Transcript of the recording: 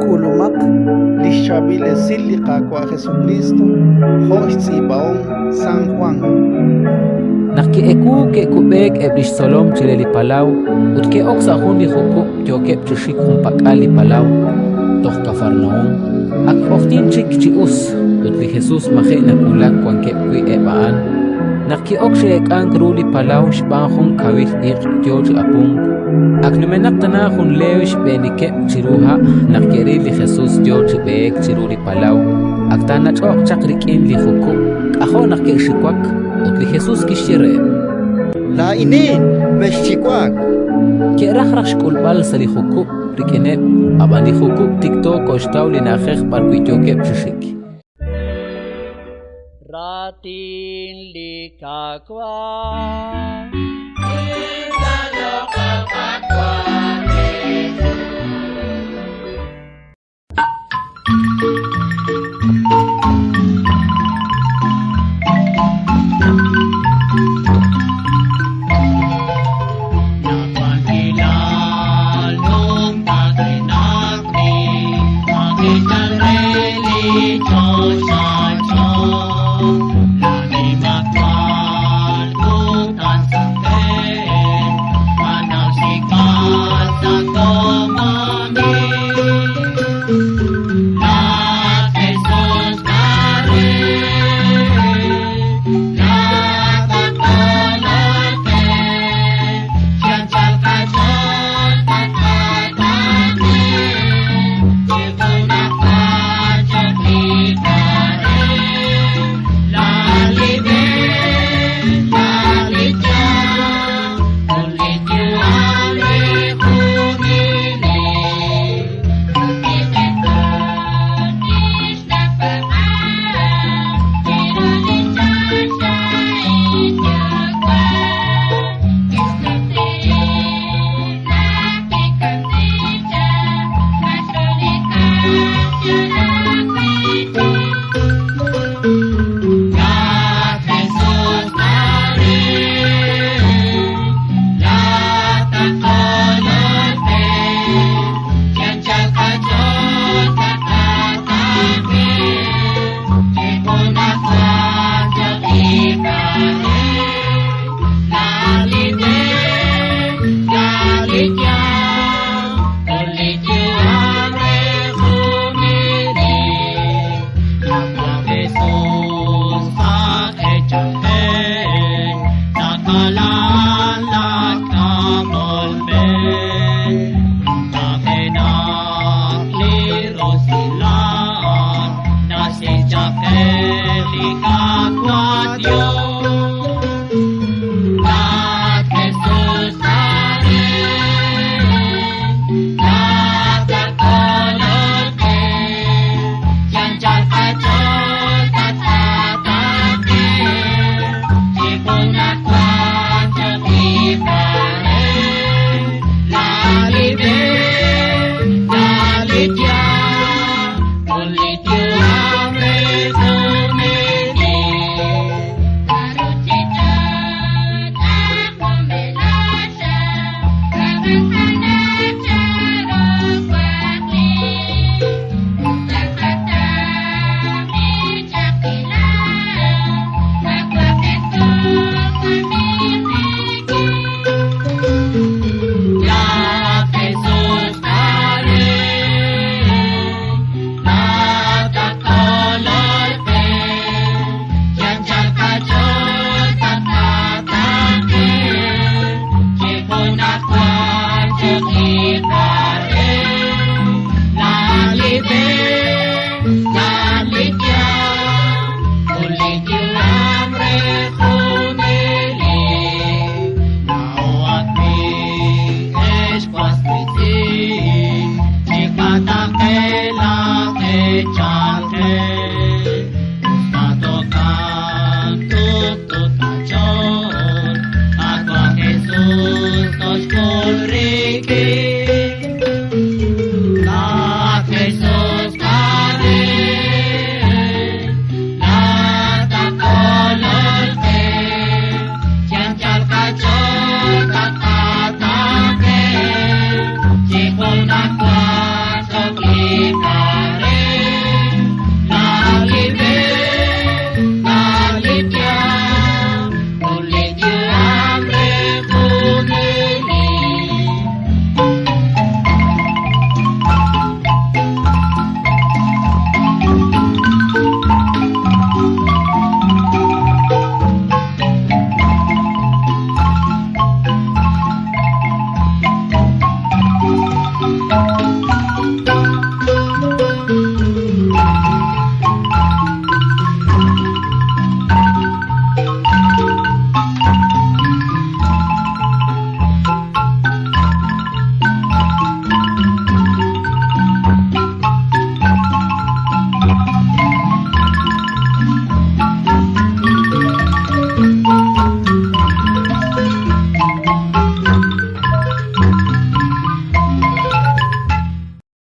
Kulumak, lishabile silika kwa Jesucristo, hoist ibaong San Juan. Nakieku ke kubek eblish solom chileli palau, utke oksa hundi hukup jokep chishik humpakali palau, toh Kafarnaum, ak oftin chik chius, utli Jesus mahe nakulak kwan kepwi ebaan, naki okshe ek angruli palau shbahung kawit ik joj apung, ak numenak tana hun lewish benikep chiruha, nakiri li Jesus joj beek chiruli palau, ak tanach ok chakrik in li hukup, ako nakishikwak, utli Jesus kishire. La inin meshikwak. Kerah rash kulbal sali hukup rikenep abani hukup TikTok koshtaw linakh barkwito kep shishik. Ratin likakwa Keep